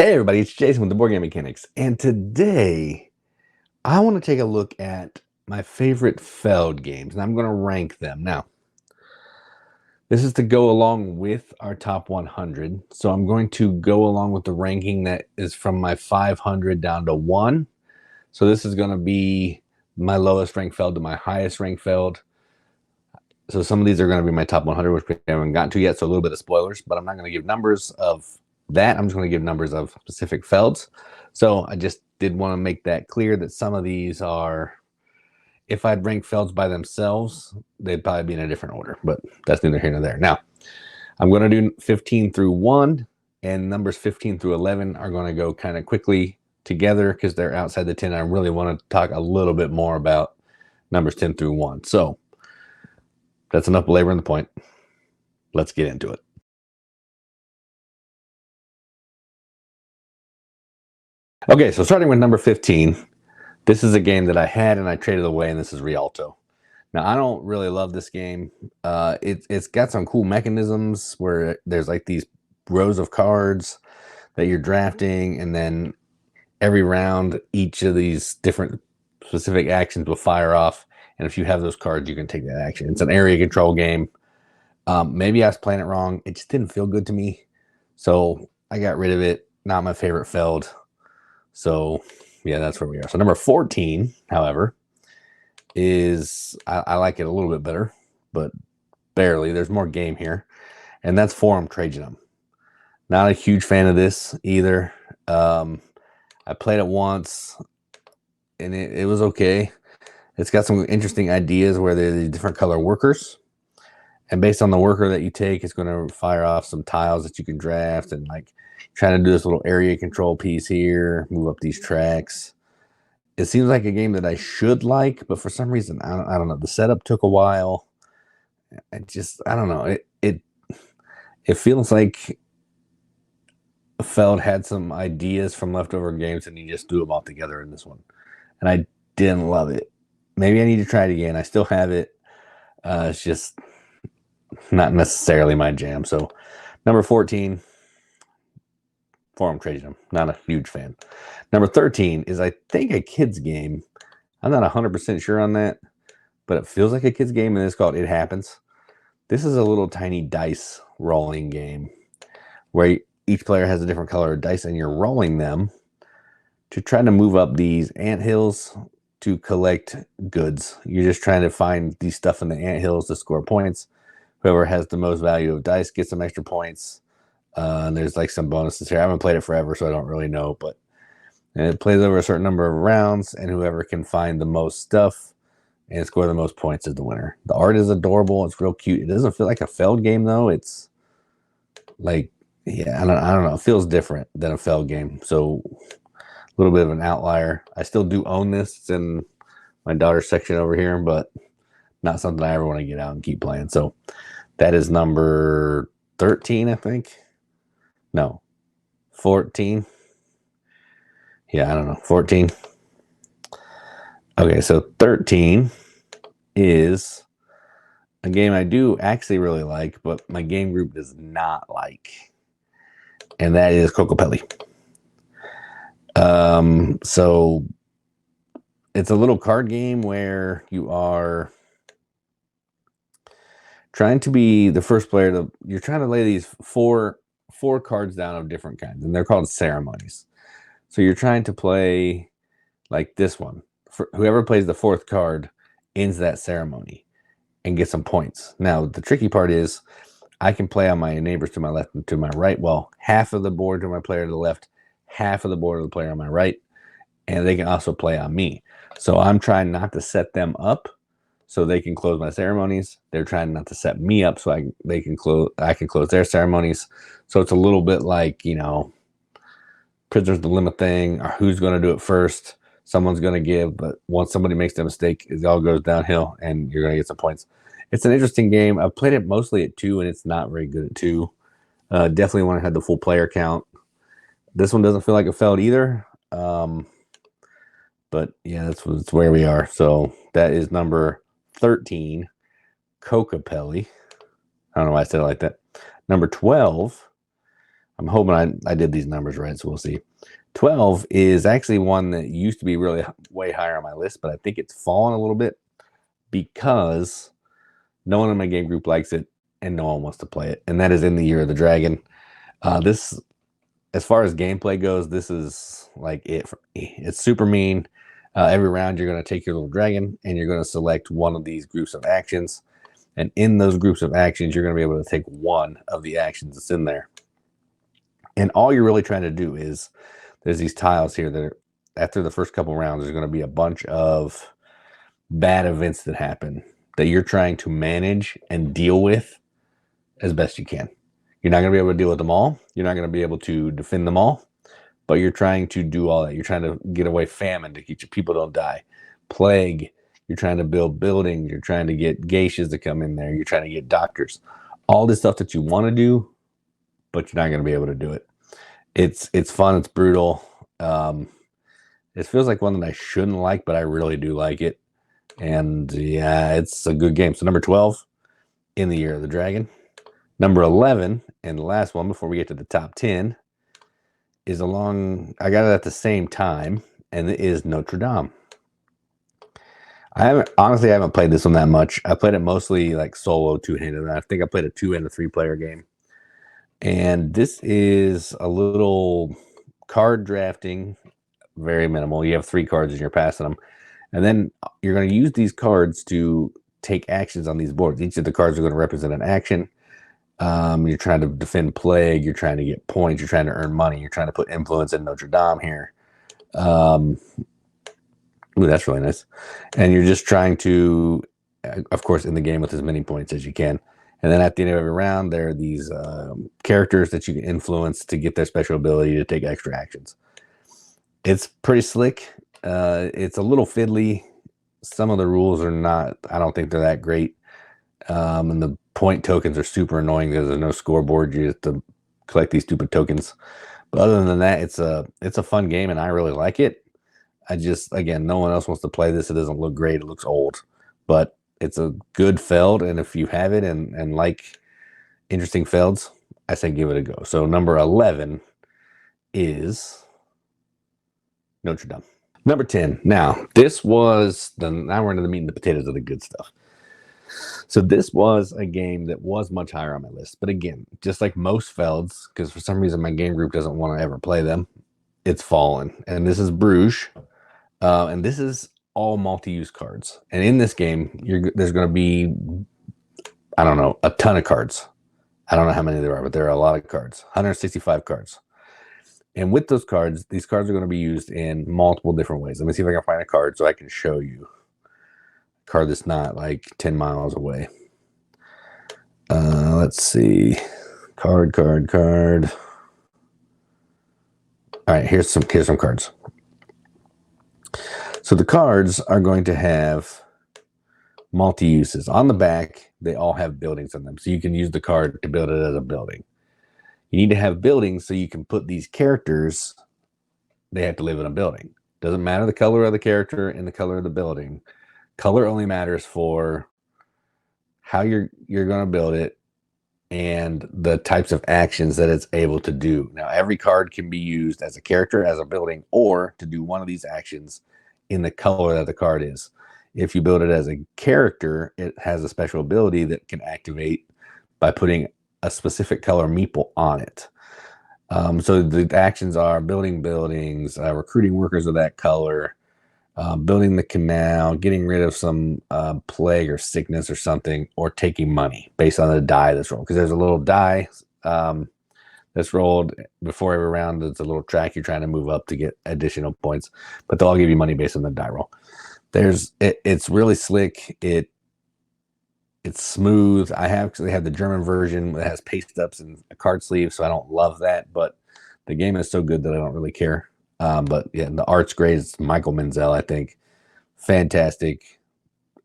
Hey everybody, it's Jason with the Board Game Mechanics, and today I want to take a look at my favorite Feld games, and I'm going to rank them. Now, this is to go along with our top 100, so I'm going to go along with the ranking that is from my 500 down to 1. So this is going to be my lowest ranked Feld to my highest ranked Feld. So some of these are going to be my top 100, which we haven't gotten to yet, so a little bit of spoilers, but I'm not going to give numbers of that. I'm just going to give numbers of specific Felds. So I just did want to make that clear that some of these are, if I'd rank Felds by themselves, they'd probably be in a different order, but that's neither here nor there. Now, I'm going to do 15 through 1, and numbers 15 through 11 are going to go kind of quickly together because they're outside the 10. I really want to talk a little bit more about numbers 10 through 1. So that's enough belaboring the point. Let's get into it. Okay, so starting with number 15, this is a game that I had and I traded away, and this is Rialto. Now, I don't really love this game. It's got some cool mechanisms where there's like these rows of cards that you're drafting, and then every round, each of these different specific actions will fire off, and if you have those cards, you can take that action. It's an area control game. Maybe I was playing it wrong. It just didn't feel good to me, so I got rid of it. Not my favorite Feld. So, yeah, that's where we are. So number 14, however, is, I like it a little bit better, but barely. There's more game here, and that's Forum Trajanum. Not a huge fan of this either. I played it once, and it was okay. It's got some interesting ideas where they're the different color workers, and based on the worker that you take, it's going to fire off some tiles that you can draft, and like trying to do this little area control piece here, move up these tracks. It seems like a game that I should like, but for some reason, I don't know. The setup took a while. I don't know. It feels like Feld had some ideas from leftover games, and he just threw them all together in this one. And I didn't love it. Maybe I need to try it again. I still have it. It's just not necessarily my jam. So number 14, Forum Trajanum. Not a huge fan. Number 13 is, I think, a kid's game. I'm not 100% sure on that, but it feels like a kid's game, and it's called It Happens. This is a little tiny dice rolling game where each player has a different color of dice, and you're rolling them to try to move up these anthills to collect goods. You're just trying to find these stuff in the anthills to score points. Whoever has the most value of dice gets some extra points. And there's like some bonuses here. I haven't played it forever, so I don't really know, but it plays over a certain number of rounds, and whoever can find the most stuff and score the most points is the winner. The art is adorable. It's real cute. It doesn't feel like a Feld game, though. It's like, yeah, I don't know. It feels different than a Feld game, so a little bit of an outlier. I still do own this. It's in my daughter's section over here, but not something I ever want to get out and keep playing. So that is number 13, I think. No, 14. Yeah, I don't know. 14. Okay, so 13 is a game I do actually really like, but my game group does not like. And that is Cocopelli. So it's a little card game where you are trying to be the first player you're trying to lay these four cards down of different kinds, and they're called ceremonies. So you're trying to play like this one. Whoever plays the fourth card ends that ceremony and gets some points. Now, the tricky part is I can play on my neighbors to my left and to my right. Well, half of the board to my player to the left, half of the board to the player on my right, and they can also play on me. So I'm trying not to set them up so they can close my ceremonies. They're trying not to set me up so I can close their ceremonies. So it's a little bit like, you know, Prisoner's Dilemma thing, or who's going to do it first. Someone's going to give, but once somebody makes a mistake, it all goes downhill, and you're going to get some points. It's an interesting game. I've played it mostly at 2, and it's not very good at 2. Definitely want to have the full player count. This one doesn't feel like a Feld either. But yeah, that's where we are. So that is number 13, Cocopelli. I don't know why I said it like that. Number 12, I'm hoping I did these numbers right, so we'll see. 12 is actually one that used to be really way higher on my list, but I think it's fallen a little bit because no one in my game group likes it and no one wants to play it, and that is In the Year of the Dragon. This, as far as gameplay goes, this is like it for me. It's super mean. Every round, you're going to take your little dragon and you're going to select one of these groups of actions. And in those groups of actions, you're going to be able to take one of the actions that's in there. And all you're really trying to do is, there's these tiles here that are, after the first couple rounds, there's going to be a bunch of bad events that happen that you're trying to manage and deal with as best you can. You're not going to be able to deal with them all. You're not going to be able to defend them all, but you're trying to do all that. You're trying to get away famine to keep your people don't die. Plague, you're trying to build buildings. You're trying to get geishas to come in there. You're trying to get doctors. All this stuff that you want to do, but you're not going to be able to do it. It's fun. It's brutal. It feels like one that I shouldn't like, but I really do like it. And yeah, it's a good game. So number 12, In the Year of the Dragon. Number 11, and the last one before we get to the top 10, is I got it at the same time, and it is Notre Dame. Honestly, I haven't played this one that much. I played it mostly like solo, two-handed. I think I played a 2 and a 3-player game. And this is a little card drafting, very minimal. You have 3 cards and you're passing them. And then you're going to use these cards to take actions on these boards. Each of the cards are going to represent an action. You're trying to defend plague. You're trying to get points. You're trying to earn money. You're trying to put influence in Notre Dame here. Ooh, that's really nice. And you're just trying to, of course, in the game with as many points as you can. And then at the end of every round, there are these characters that you can influence to get their special ability to take extra actions. It's pretty slick. It's a little fiddly. Some of the rules are not, I don't think they're that great. And the point tokens are super annoying because there's no scoreboard. You have to collect these stupid tokens. But other than that, it's a fun game, and I really like it. Again, no one else wants to play this. It doesn't look great. It looks old. But it's a good Feld, and if you have it and like interesting Felds, I say give it a go. So number 11 is Notre Dame. Number 10. Now, now we're into the meat and the potatoes of the good stuff. So this was a game that was much higher on my list. But again, just like most Felds, because for some reason my game group doesn't want to ever play them, it's fallen. And this is Bruges. And this is all multi-use cards. And in this game, there's going to be, I don't know, a ton of cards. I don't know how many there are, but there are a lot of cards. 165 cards. And with those cards, these cards are going to be used in multiple different ways. Let me see if I can find a card so I can show you. Card that's not like 10 miles away. Let's see. Card. All right, here's some cards. So the cards are going to have multi-uses. On the back, they all have buildings on them. So you can use the card to build it as a building. You need to have buildings so you can put these characters, they have to live in a building. Doesn't matter the color of the character and the color of the building. Color only matters for how you're going to build it and the types of actions that it's able to do. Now, every card can be used as a character, as a building, or to do one of these actions in the color that the card is. If you build it as a character, it has a special ability that can activate by putting a specific color meeple on it. So the actions are building buildings, recruiting workers of that color, building the canal, getting rid of some plague or sickness or something, or taking money based on the die that's rolled. Because there's a little die that's rolled before every round. It's a little track you're trying to move up to get additional points, but they'll all give you money based on the die roll. It's really slick. It's smooth. I actually have the German version that has paste ups and a card sleeve, so I don't love that, but the game is so good that I don't really care. But yeah, the art's great. It's Michael Menzel, I think. Fantastic.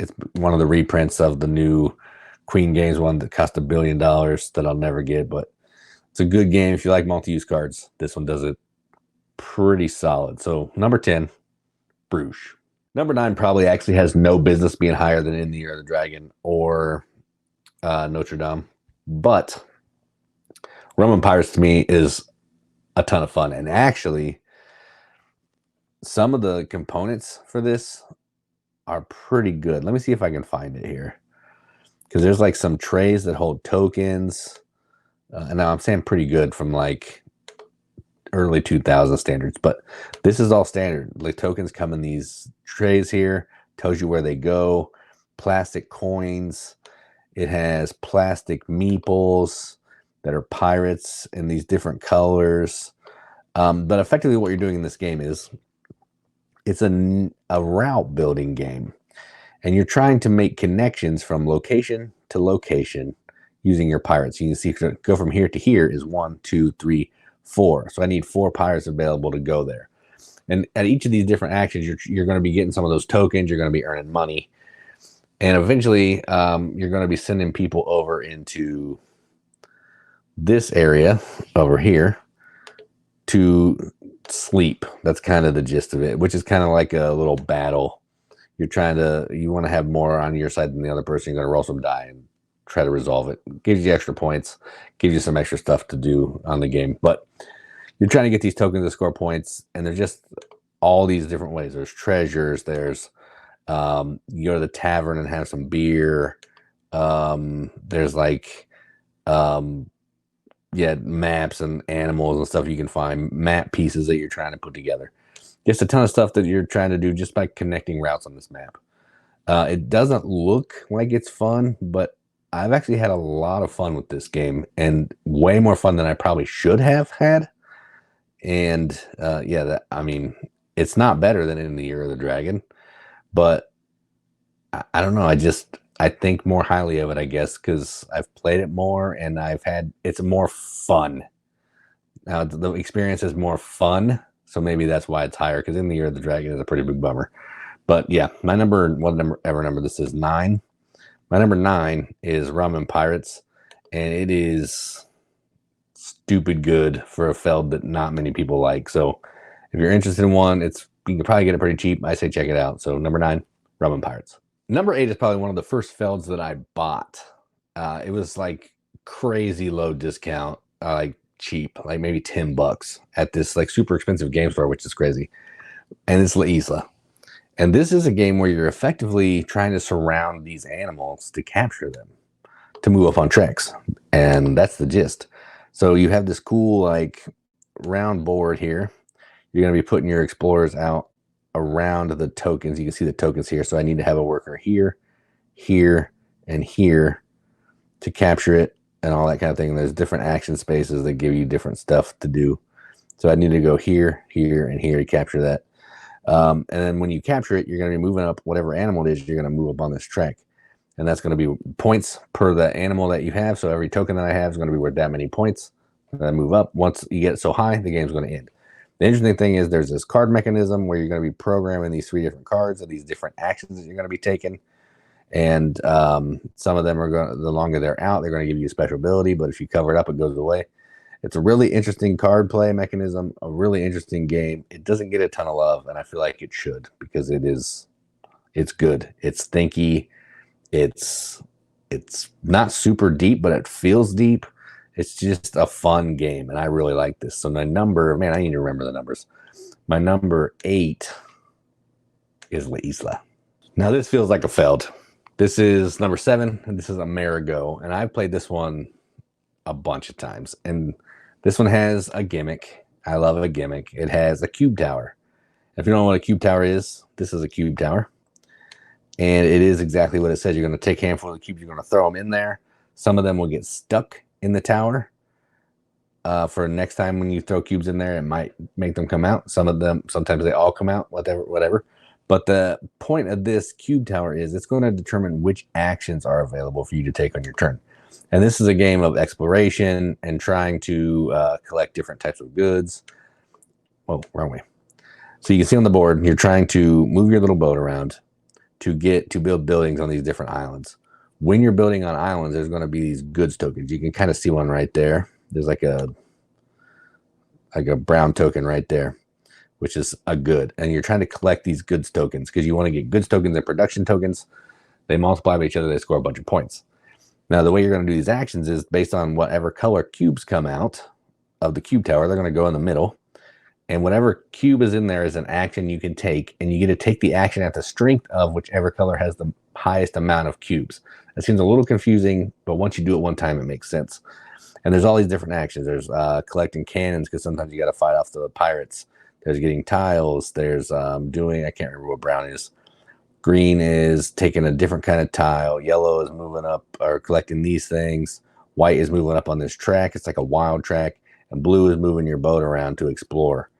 It's one of the reprints of the new Queen Games one that cost $1 billion that I'll never get, but it's a good game. If you like multi-use cards, this one does it pretty solid. So number 10, Bruges. Number 9 probably actually has no business being higher than In the Year of the Dragon or Notre Dame. But Roman Pirates to me is a ton of fun. And actually, some of the components for this are pretty good. Let me see if I can find it here. Because there's like some trays that hold tokens. And now I'm saying pretty good from like early 2000 standards. But this is all standard. Like tokens come in these trays here. Tells you where they go. Plastic coins. It has plastic meeples that are pirates in these different colors. But effectively what you're doing in this game is it's a route building game. And you're trying to make connections from location to location using your pirates. You can see to go from here to here is 1, 2, 3, 4. So I need 4 pirates available to go there. And at each of these different actions, you're going to be getting some of those tokens. You're going to be earning money. And eventually, you're going to be sending people over into this area over here to sleep. That's kind of the gist of it, which is kind of like a little battle. You want to have more on your side than the other person. You're going to roll some die and try to resolve it. Gives you extra points, gives you some extra stuff to do on the game. But you're trying to get these tokens to score points, and there's just all these different ways. There's treasures, there's you go to the tavern and have some beer. There's like maps and animals and stuff you can find, map pieces that you're trying to put together. Just a ton of stuff that you're trying to do just by connecting routes on this map. It doesn't look like it's fun, but I've actually had a lot of fun with this game, and way more fun than I probably should have had. And it's not better than in the Year of the Dragon, but I don't know. I think more highly of it, I guess, because I've played it more and it's more fun. Now the experience is more fun, so maybe that's why it's higher, because in the Year of the Dragon is a pretty big bummer. But yeah, my number this is 9. My number 9 is Rum and Pirates, and it is stupid good for a Feld that not many people like. So if you're interested in one, you can probably get it pretty cheap. I say check it out. So number 9, Rum and Pirates. Number 8 is probably one of the first Felds that I bought. It was like crazy low discount, like cheap, like maybe $10 at this like super expensive game store, which is crazy. And it's La Isla. And this is a game where you're effectively trying to surround these animals to capture them, to move up on treks. And that's the gist. So you have this cool like round board here. You're going to be putting your explorers out around the tokens. You can see the tokens here. So I need to have a worker here, here, and here to capture it and all that kind of thing. There's different action spaces that give you different stuff to do. So I need to go here, here, and here to capture that. And then when you capture it, you're going to be moving up whatever animal it is. You're going to move up on this track. And that's going to be points per the animal that you have. So every token that I have is going to be worth that many points. And I move up. Once you get so high, the game's going to end. The interesting thing is there's this card mechanism where you're going to be programming these 3 different cards of these different actions that you're going to be taking. And some of them are going, the longer they're out, they're going to give you a special ability. But if you cover it up, it goes away. It's a really interesting card play mechanism, a really interesting game. It doesn't get a ton of love, and I feel like it should, because it's good. It's thinky. It's not super deep, but it feels deep. It's just a fun game, and I really like this. So my number, man, I need to remember the numbers. My number 8 is La Isla. Now this feels like a Feld. This is number 7, and this is Amerigo, and I've played this one a bunch of times, and this one has a gimmick. I love a gimmick. It has a cube tower. If you don't know what a cube tower is, this is a cube tower. And it is exactly what it says. You're going to take a handful of the cubes. You're going to throw them in there. Some of them will get stuck in the tower. For next time when you throw cubes in there, it might make them come out. Some of them, sometimes they all come out, whatever. But the point of this cube tower is it's going to determine which actions are available for you to take on your turn. And this is a game of exploration and trying to collect different types of goods. Oh, wrong way. So you can see on the board, you're trying to move your little boat around to build buildings on these different islands. When you're building on islands, there's going to be these goods tokens. You can kind of see one right there. There's like a brown token right there, which is a good. And you're trying to collect these goods tokens because you want to get goods tokens and production tokens. They multiply by each other. They score a bunch of points. Now, the way you're going to do these actions is based on whatever color cubes come out of the cube tower. They're going to go in the middle. And whatever cube is in there is an action you can take. And you get to take the action at the strength of whichever color has the highest amount of cubes. That seems a little confusing, but once you do it one time, it makes sense. And there's all these different actions. There's collecting cannons, because sometimes you got to fight off the pirates. There's getting tiles. There's doing, I can't remember what brown is. Green is taking a different kind of tile. Yellow is moving up or collecting these things. White is moving up on this track. It's like a wild track. And blue is moving your boat around to explore.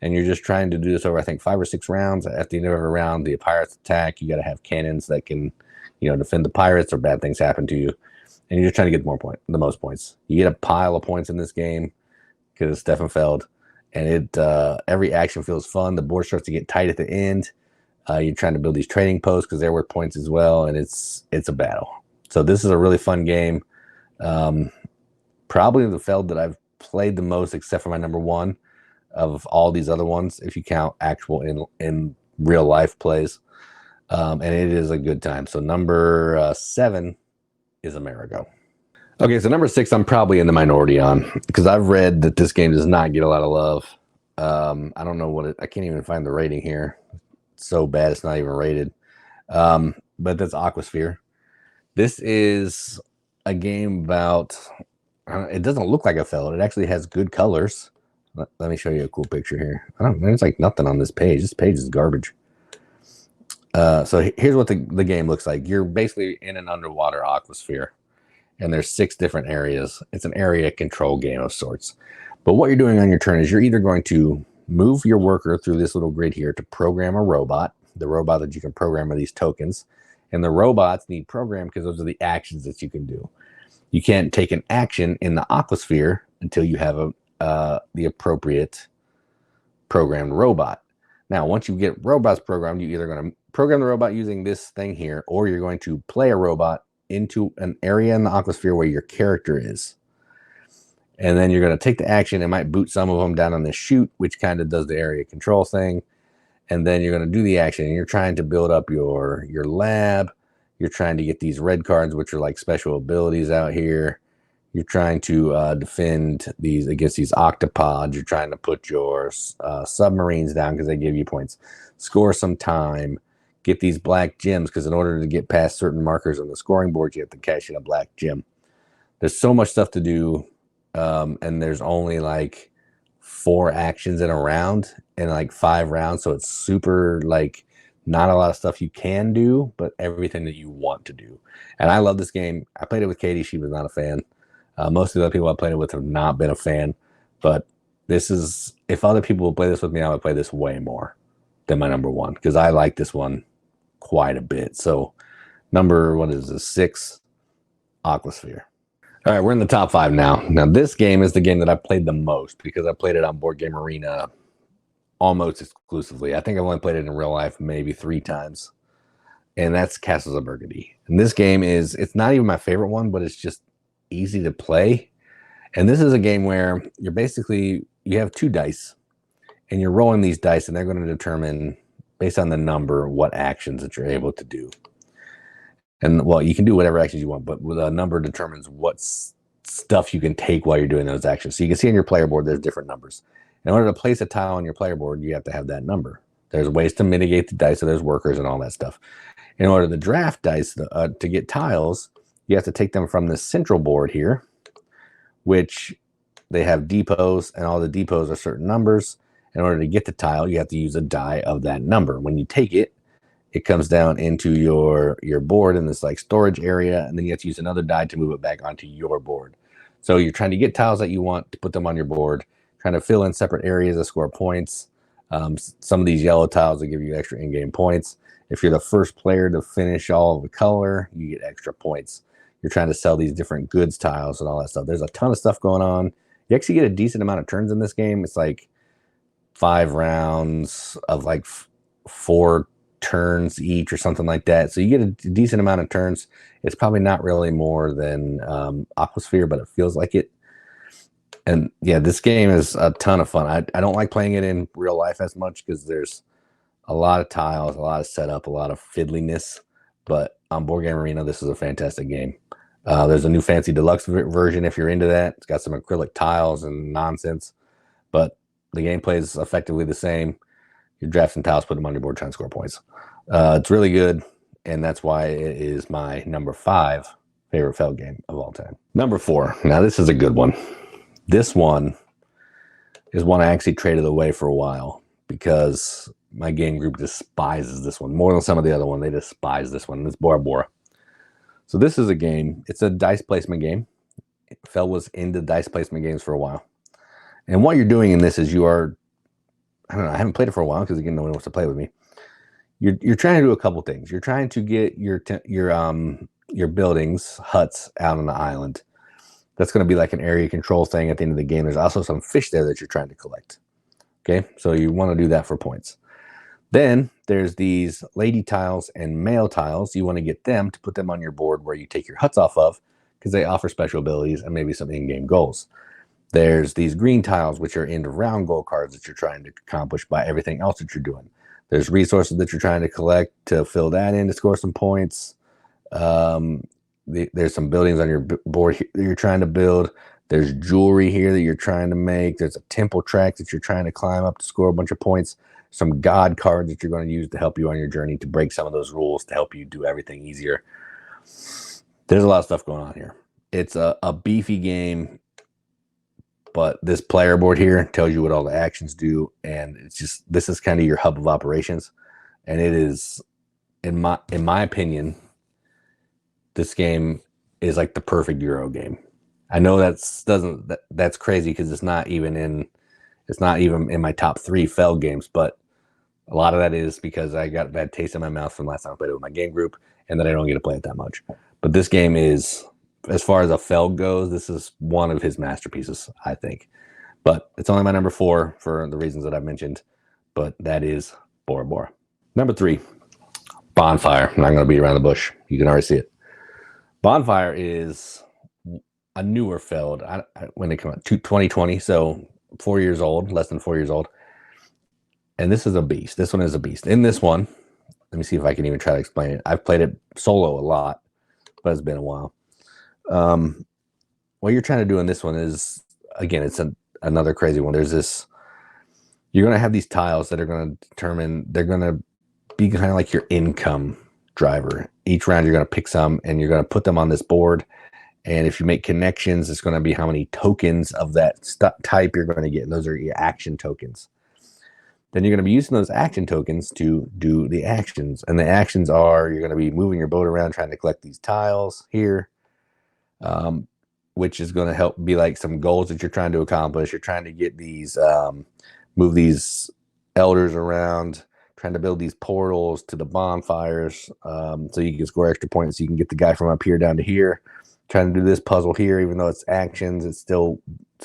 And you're just trying to do this over, I think, 5 or 6 rounds. At the end of every round, the pirates attack. You got to have cannons that can, defend the pirates or bad things happen to you. And you're just trying to get the most points. You get a pile of points in this game because it's Stefan Feld. And every action feels fun. The board starts to get tight at the end. You're trying to build these trading posts because they're worth points as well, and it's a battle. So this is a really fun game. Probably the Feld that I've played the most, except for my number 1 of all these other ones, if you count actual in real life plays. And it is a good time. So number 7 is Amerigo. Okay, so number 6 I'm probably in the minority on, because I've read that this game does not get a lot of love. I don't know I can't even find the rating here. So bad it's not even rated. But that's Aquasphere. This is a game about, it doesn't look like a Feld. It actually has good colors. Let me show you a cool picture here. There's like nothing on this page. This page is garbage. So here's what the game looks like. You're basically in an underwater aquasphere, and there's 6 different areas. It's an area control game of sorts. But what you're doing on your turn is you're either going to move your worker through this little grid here to program a robot, the robot that you can program are these tokens. And the robots need programmed because those are the actions that you can do. You can't take an action in the aquasphere until you have the appropriate programmed robot. Now, once you get robots programmed, you're either going to program the robot using this thing here, or you're going to play a robot into an area in the aquasphere where your character is. And then you're going to take the action. It might boot some of them down on this chute, which kind of does the area control thing. And then you're going to do the action. And you're trying to build up your lab. You're trying to get these red cards, which are like special abilities out here. You're trying to defend these against these octopods. You're trying to put your submarines down because they give you points. Score some time. Get these black gems, because in order to get past certain markers on the scoring board, you have to cash in a black gem. There's so much stuff to do. And there's only like 4 actions in a round and like 5 rounds. So it's super like not a lot of stuff you can do, but everything that you want to do. And I love this game. I played it with Katie. She was not a fan. Most of the other people I played it with have not been a fan. But this is, if other people would play this with me, I would play this way more than my number 1, because I like this one quite a bit. So number, 6, Aquasphere. All right, we're in the top 5 now. Now, this game is the game that I played the most because I played it on Boardgame Arena almost exclusively. I think I've only played it in real life maybe 3 times, and that's Castles of Burgundy. And this game it's not even my favorite one, but it's just easy to play. And this is a game where you have 2 dice, and you're rolling these dice, and they're going to determine, based on the number, what actions that you're able to do. And, well, you can do whatever actions you want, but with a number determines what stuff you can take while you're doing those actions. So you can see on your player board, there's different numbers. In order to place a tile on your player board, you have to have that number. There's ways to mitigate the dice, so there's workers and all that stuff. In order to draft dice to get tiles, you have to take them from the central board here, which they have depots, and all the depots are certain numbers. In order to get the tile, you have to use a die of that number. When you take it, it comes down into your board in this like storage area, and then you have to use another die to move it back onto your board. So you're trying to get tiles that you want to put them on your board, trying to fill in separate areas to score points. Some of these yellow tiles will give you extra in-game points. If you're the first player to finish all of the color, you get extra points. You're trying to sell these different goods tiles and all that stuff. There's a ton of stuff going on. You actually get a decent amount of turns in this game. It's like 5 rounds of like 4 turns each or something like that. So you get a decent amount of turns. It's probably not really more than Aquasphere, but it feels like it. And yeah, this game is a ton of fun. I don't like playing it in real life as much because there's a lot of tiles, a lot of setup, a lot of fiddliness. But on Boardgame Arena, this is a fantastic game. There's a new fancy deluxe version if you're into that. It's got some acrylic tiles and nonsense, but the gameplay is effectively the same. You draft some tiles, put them on your board, try and score points. It's really good, and that's why it is my number 5 favorite Feld game of all time. Number 4. Now, this is a good one. This one is one I actually traded away for a while because my game group despises this one more than some of the other one. They despise this one. It's Bora Bora. So this is a game. It's a dice placement game. Feld was into dice placement games for a while. And what you're doing in this is you are, I don't know, I haven't played it for a while because again, no one wants to play with me. You're trying to do a couple things. You're trying to get your buildings, huts out on the island. That's going to be like an area control thing at the end of the game. There's also some fish there that you're trying to collect. Okay, so you want to do that for points. Then there's these lady tiles and male tiles. You want to get them to put them on your board where you take your huts off of because they offer special abilities and maybe some in-game goals. There's these green tiles, which are into round goal cards that you're trying to accomplish by everything else that you're doing. There's resources that you're trying to collect to fill that in to score some points. There's some buildings on your board that you're trying to build. There's jewelry here that you're trying to make. There's a temple track that you're trying to climb up to score a bunch of points. Some god cards that you're going to use to help you on your journey to break some of those rules to help you do everything easier. There's a lot of stuff going on here. It's a beefy game, but this player board here tells you what all the actions do, and it's just, this is kind of your hub of operations, and it is, in my opinion, this game is like the perfect Euro game. I know that's crazy because it's not even in my top 3 Feld games, but a lot of that is because I got a bad taste in my mouth from last time I played it with my game group, and then I don't get to play it that much. But this game is, as far as a Feld goes, this is one of his masterpieces, I think. But it's only my number 4 for the reasons that I've mentioned, but that is Bora Bora. Number 3, Bonfire. I'm not going to beat around the bush. You can already see it. Bonfire is a newer Feld. When it came out, 2020, so 4 years old, less than 4 years old. And this is a beast. This one is a beast. In this one, let me see if I can even try to explain it. I've played it solo a lot, but it's been a while. What you're trying to do in this one is, again, it's another crazy one. There's this, you're going to have these tiles that are going to determine, they're going to be kind of like your income driver. Each round you're going to pick some and you're going to put them on this board. And if you make connections, it's going to be how many tokens of that type you're going to get. And those are your action tokens. Then you're going to be using those action tokens to do the actions. And the actions are, you're going to be moving your boat around trying to collect these tiles here, which is going to help be like some goals that you're trying to accomplish. You're trying to get these, move these elders around, trying to build these portals to the bonfires, so you can score extra points. So you can get the guy from up here down to here. Trying to do this puzzle here, even though it's actions, it's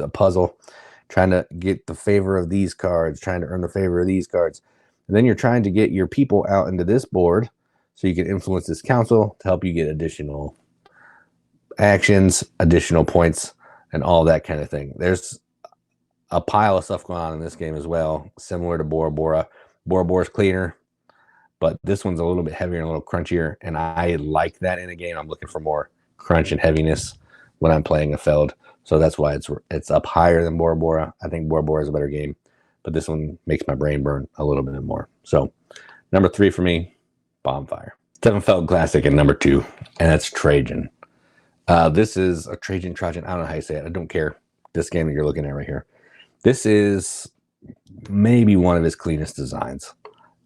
a puzzle. Trying to get the favor of these cards, trying to earn the favor of these cards. And then you're trying to get your people out into this board so you can influence this council to help you get additional actions, additional points, and all that kind of thing. There's a pile of stuff going on in this game as well, similar to Bora Bora. Bora Bora's cleaner, but this one's a little bit heavier and a little crunchier, and I like that in a game. I'm looking for more crunch and heaviness when I'm playing a Feld. So that's why it's up higher than Bora Bora. I think Bora Bora is a better game, but this one makes my brain burn a little bit more. So number 3 for me, Bonfire. 7 Feld classic and number 2, and that's Trajan. This is a Trajan. I don't know how you say it. I don't care. This game that you're looking at right here. This is maybe one of his cleanest designs.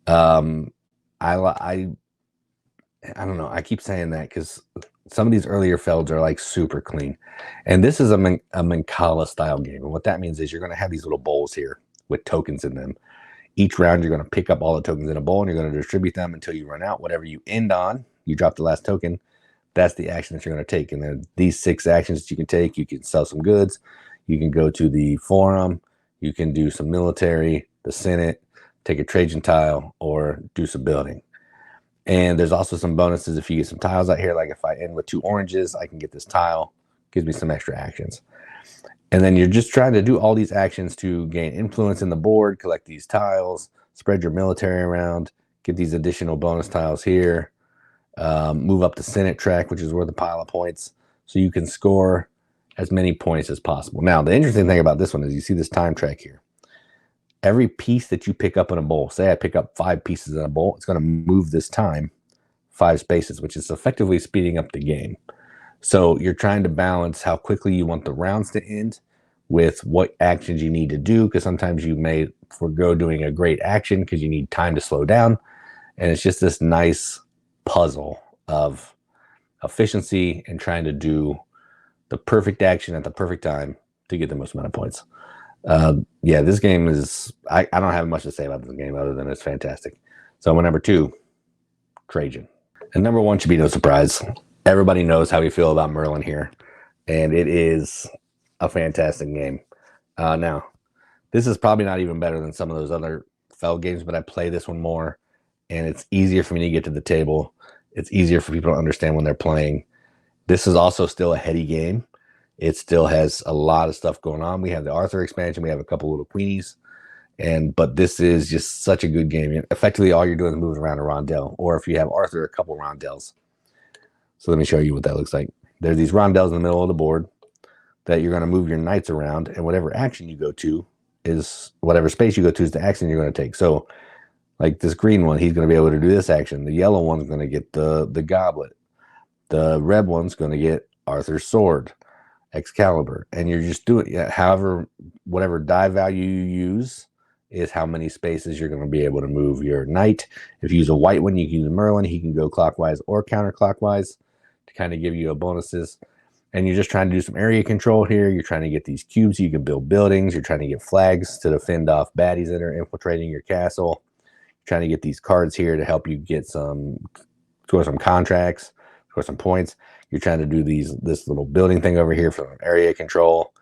I don't know. I keep saying that because some of these earlier Felds are like super clean. And this is a Mancala style game. And what that means is you're going to have these little bowls here with tokens in them. Each round, you're going to pick up all the tokens in a bowl and you're going to distribute them until you run out. Whatever you end on, you drop the last token. That's the action that you're going to take. And then these 6 actions that you can take, you can sell some goods. You can go to the forum. You can do some military, the Senate, take a Trajan tile, or do some building. And there's also some bonuses if you get some tiles out here. Like if I end with 2 oranges, I can get this tile. Gives me some extra actions. And then you're just trying to do all these actions to gain influence in the board, collect these tiles, spread your military around, get these additional bonus tiles here, move up the Senate track, which is worth a pile of points. so you can score as many points as possible. Now, the interesting thing about this one is you see this time track here. Every piece that you pick up in a bowl, say I pick up 5 pieces in a bowl, it's going to move this time 5 spaces, which is effectively speeding up the game. So you're trying to balance how quickly you want the rounds to end with what actions you need to do, because sometimes you may forego doing a great action because you need time to slow down. And it's just this nice puzzle of efficiency and trying to do the perfect action at the perfect time to get the most amount of points. Yeah, this game is, I don't have much to say about this game other than it's fantastic. So my number 2, Trajan. And number 1 should be no surprise. Everybody knows how we feel about Merlin here, and it is a fantastic game. Now, this is probably not even better than some of those other Feld games, but I play this one more, and it's easier for me to get to the table. It's easier for people to understand when they're playing. This is also still a heady game. It still has a lot of stuff going on. We have the Arthur expansion. We have a couple little queenies. But this is just such a good game. Effectively, all you're doing is moving around a rondelle. Or if you have Arthur, a couple rondelles. So let me show you what that looks like. There's these rondelles in the middle of the board that you're going to move your knights around. And whatever action you go to is, whatever space you go to is the action you're going to take. So like this green one, he's going to be able to do this action. The yellow one's going to get the goblet. The red one's going to get Arthur's sword, Excalibur. And you're just doing, however, whatever die value you use is how many spaces you're going to be able to move your knight. If you use a white one, you can use Merlin. He can go clockwise or counterclockwise to kind of give you bonuses. And you're just trying to do some area control here. You're trying to get these cubes so you can build buildings. You're trying to get flags to defend off baddies that are infiltrating your castle. You're trying to get these cards here to help you get score some contracts, score some points. You're trying to do this little building thing over here for area control.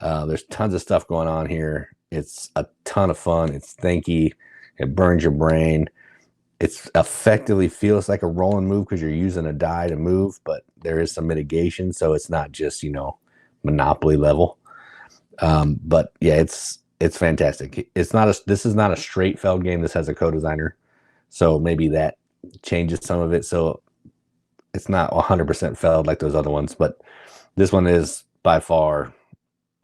There's tons of stuff going on here. It's a ton of fun. It's thinky. It burns your brain. It's effectively feels like a roll and move because you're using a die to move, but there is some mitigation, so it's not just, Monopoly level. But yeah, it's fantastic. This is not a straight Feld game. This has a co-designer, so maybe that changes some of it. So it's not 100% Feld like those other ones, but this one is by far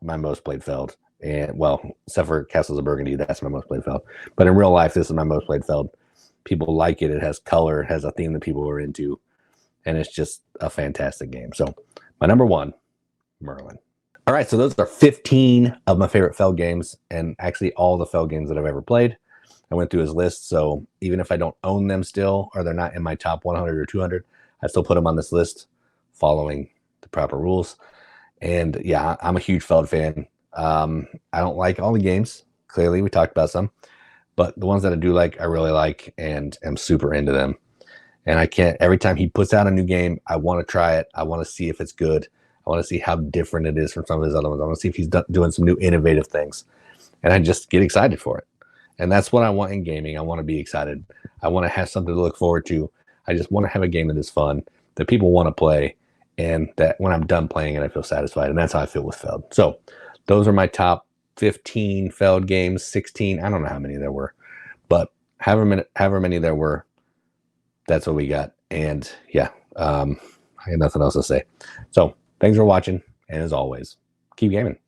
my most played Feld. And well, except for Castles of Burgundy, that's my most played Feld. But in real life, this is my most played Feld. People like it. It has color. It has a theme that people are into. And it's just a fantastic game. So my number 1, Merlin. All right, so those are 15 of my favorite Feld games, and actually all the Feld games that I've ever played. I went through his list, so even if I don't own them still, or they're not in my top 100 or 200, I still put them on this list following the proper rules. And yeah, I'm a huge Feld fan. I don't like all the games. Clearly, we talked about some. But the ones that I do like, I really like and am super into them. And every time he puts out a new game, I want to try it. I want to see if it's good. I want to see how different it is from some of his other ones. I want to see if he's doing some new innovative things. And I just get excited for it. And that's what I want in gaming. I want to be excited. I want to have something to look forward to. I just want to have a game that is fun, that people want to play, and that when I'm done playing it, I feel satisfied. And that's how I feel with Feld. So those are my top 15 Feld games, 16. I don't know how many there were, but however many there were, that's what we got. And yeah, I got nothing else to say. So thanks for watching. And as always, keep gaming.